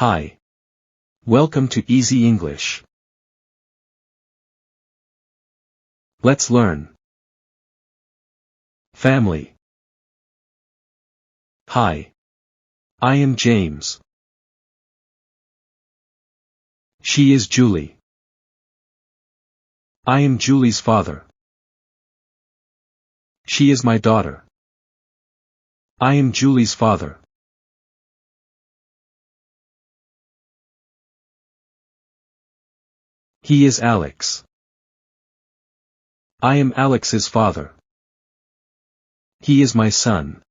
Hi. Welcome to Easy English. Let's learn. Family. Hi. I am James. She is Julie. I am Julie's father. She is my daughter. I am Julie's father. He is Alex. I am Alex's father. He is my son.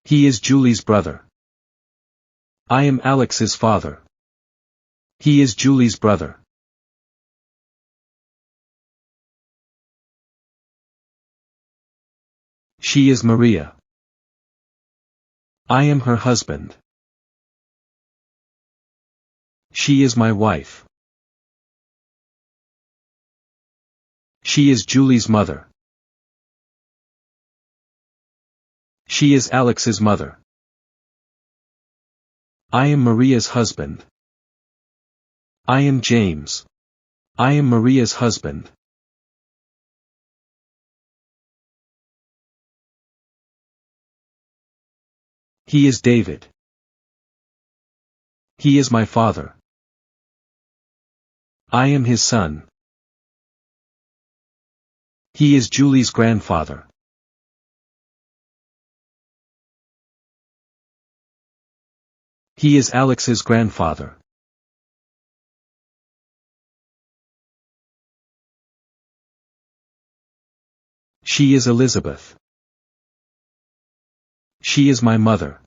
He is Julie's brother. I am Alex's father. He is Julie's brother. She is Maria. I am her husband. She is my wife. She is Julie's mother. She is Alex's mother. I am Maria's husband. I am James. I am Maria's husband. He is David. He is my father. I am his son. He is Julie's grandfather. He is Alex's grandfather. She is Elizabeth. She is my mother.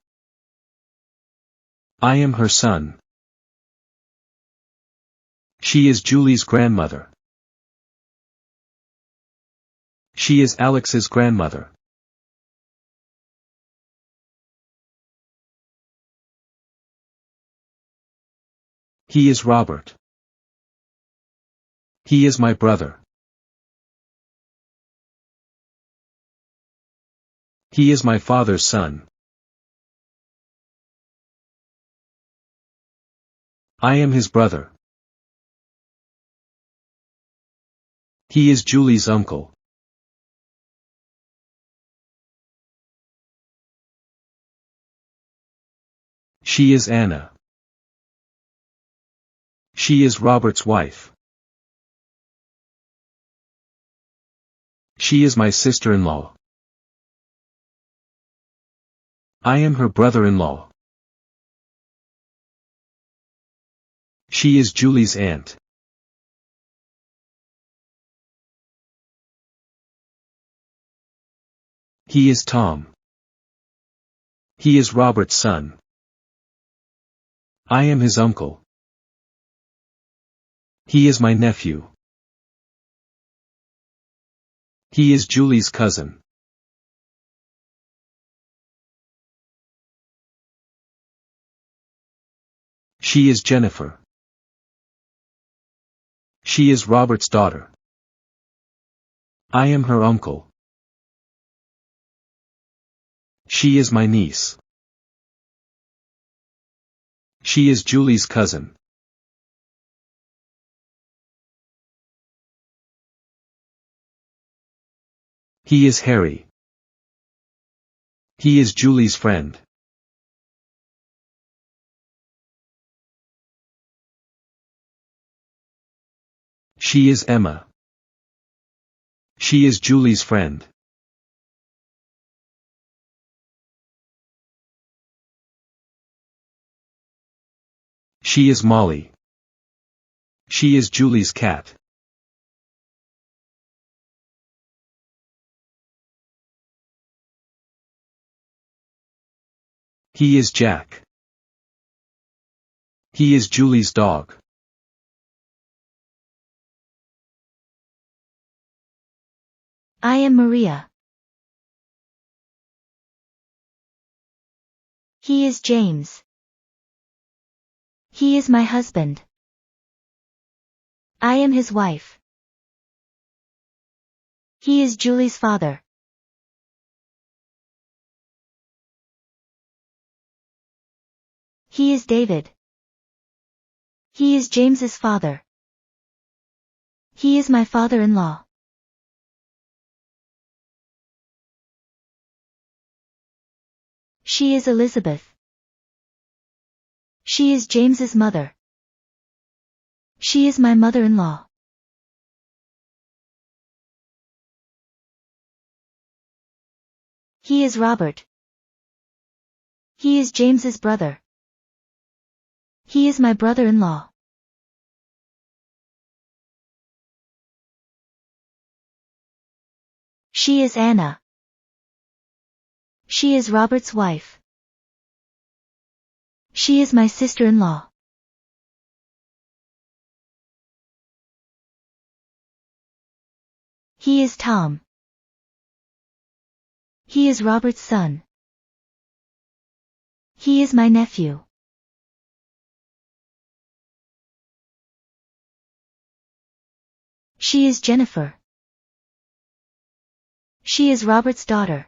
I am her son. She is Julie's grandmother. She is Alex's grandmother. He is Robert. He is my brother. He is my father's son. I am his brother. He is Julie's uncle. She is Anna. She is Robert's wife. She is my sister-in-law. I am her brother-in-law. She is Julie's aunt. He is Tom. He is Robert's son. I am his uncle. He is my nephew. He is Julie's cousin. She is Jennifer. She is Robert's daughter. I am her uncle. She is my niece. She is Julie's cousin. He is Harry. He is Julie's friend. She is Emma. She is Julie's friend. She is Molly. She is Julie's cat. He is Jack. He is Julie's dog. I am Maria. He is James. He is my husband. I am his wife. He is Julie's father. He is David. He is James's father. He is my father-in-law. She is Elizabeth. She is James's mother. She is my mother-in-law. He is Robert. He is James's brother. He is my brother-in-law. She is Anna. She is Robert's wife. She is my sister-in-law. He is Tom. He is Robert's son. He is my nephew. She is Jennifer. She is Robert's daughter.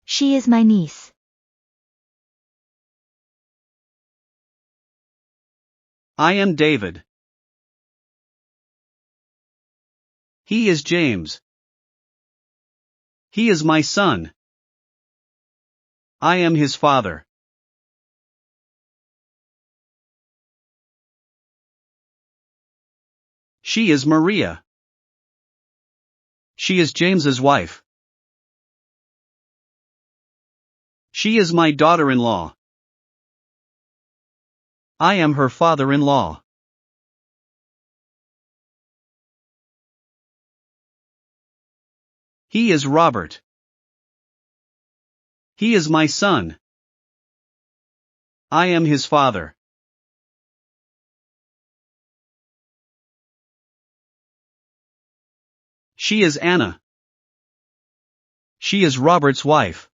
She is my niece. I am David. He is James. He is my son. I am his father. She is Maria. She is James's wife. She is my daughter-in-law. I am her father-in-law. He is Robert. He is my son. I am his father. She is Anna. She is Robert's wife.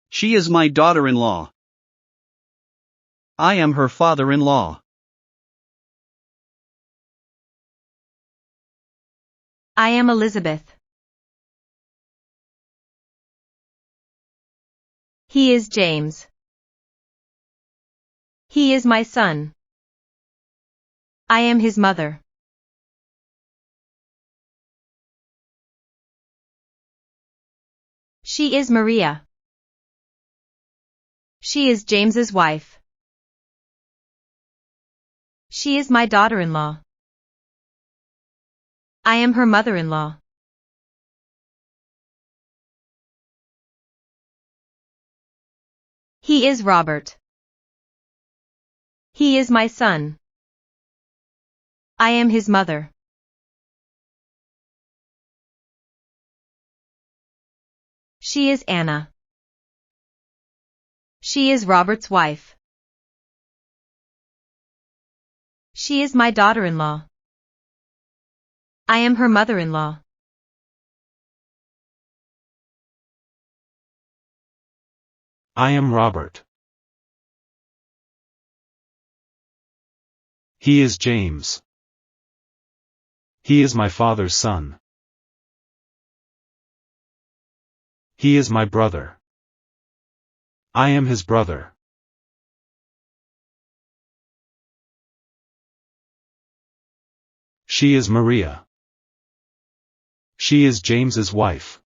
She is my daughter-in-law. I am her father-in-law. I am Elizabeth. He is James. He is my son. I am his mother. She is Maria. She is James's wife. She is my daughter-in-law. I am her mother-in-law. He is Robert. He is my son. I am his mother. She is Anna. She is Robert's wife. She is my daughter-in-law. I am her mother-in-law. I am Robert. He is James. He is my father's son. He is my brother. I am his brother. She is Maria. She is James's wife.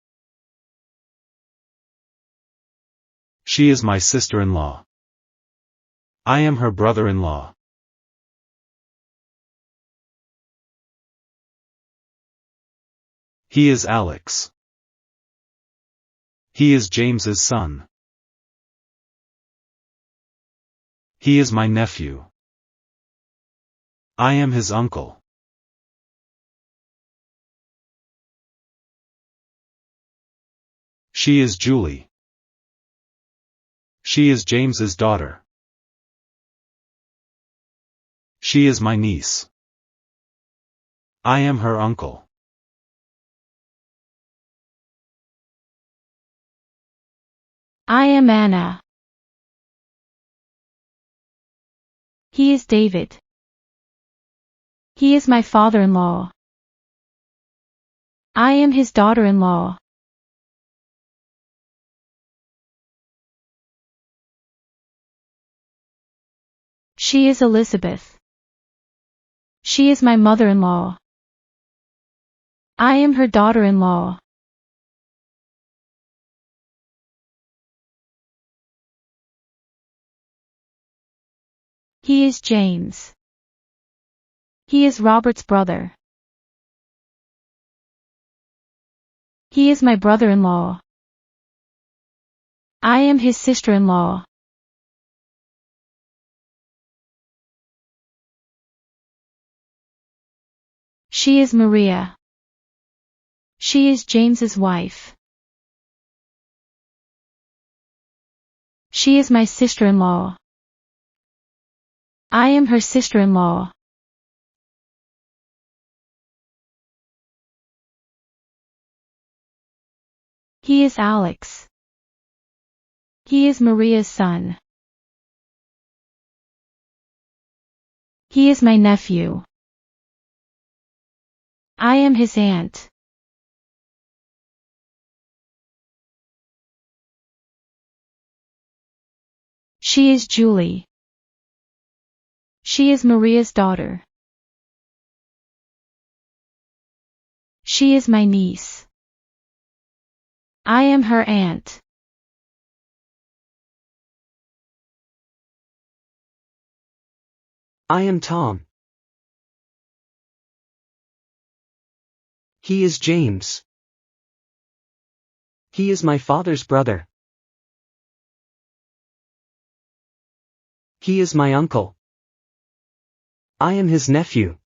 She is my sister-in-law. I am her brother-in-law. He is Alex. He is James's son. He is my nephew. I am his uncle. She is Julie. She is James's daughter. She is my niece. I am her uncle. I am Anna. He is David. He is my father-in-law. I am his daughter-in-law. She is Elizabeth. She is my mother-in-law. I am her daughter-in-law. He is James. He is Robert's brother. He is my brother-in-law. I am his sister-in-law. She is Maria. She is James's wife. She is my sister-in-law. I am her sister-in-law. He is Alex. He is Maria's son. He is my nephew. I am his aunt. She is Julie. She is Maria's daughter. She is my niece. I am her aunt. I am Tom. He is James. He is my father's brother. He is my uncle. I am his nephew.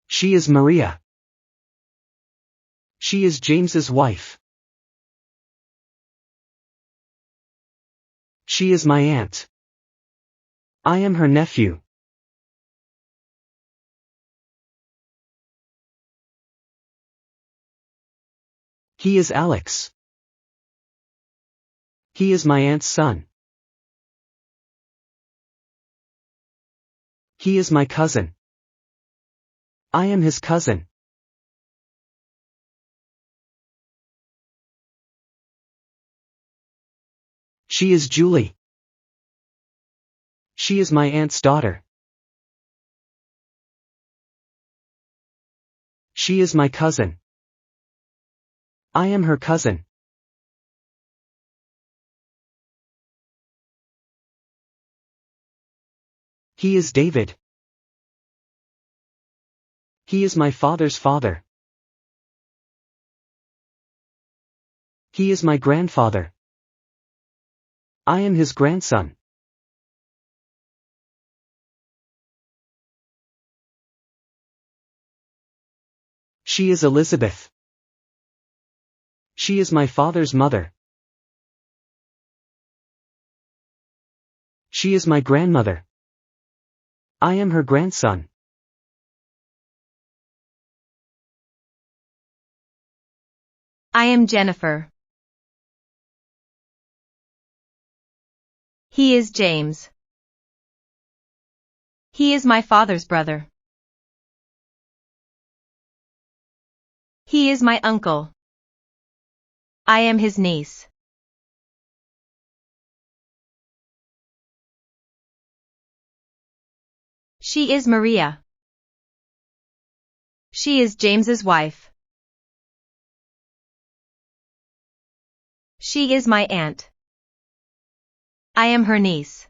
She is Maria. She is James's wife. She is my aunt. I am her nephew. He is Alex. He is my aunt's son. He is my cousin. I am his cousin. She is Julie. She is my aunt's daughter. She is my cousin. I am her cousin. He is David. He is my father's father. He is my grandfather. I am his grandson. She is Elizabeth. She is my father's mother. She is my grandmother. I am her grandson. I am Jennifer. He is James. He is my father's brother. He is my uncle. I am his niece. She is Maria. She is James's wife. She is my aunt. I am her niece.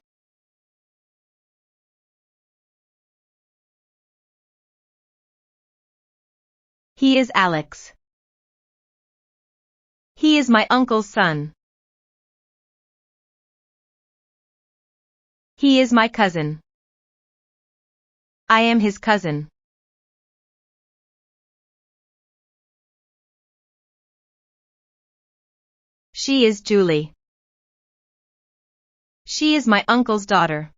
He is Alex. He is my uncle's son. He is my cousin. I am his cousin. She is Julie. She is my uncle's daughter.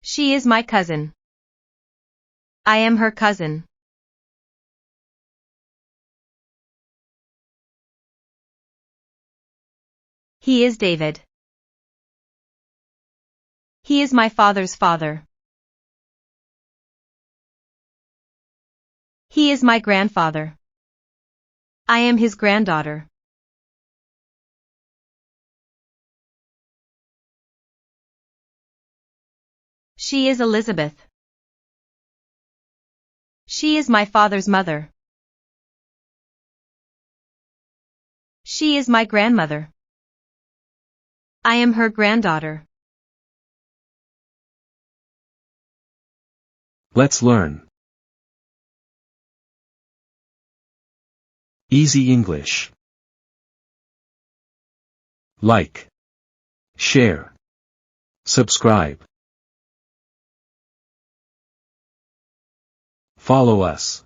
She is my cousin. I am her cousin. He is David. He is my father's father. He is my grandfather. I am his granddaughter. She is Elizabeth. She is my father's mother. She is my grandmother. I am her granddaughter. Let's learn. Easy English. Like, share, subscribe. Follow us.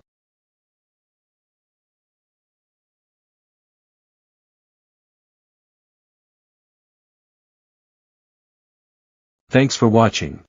Thanks for watching.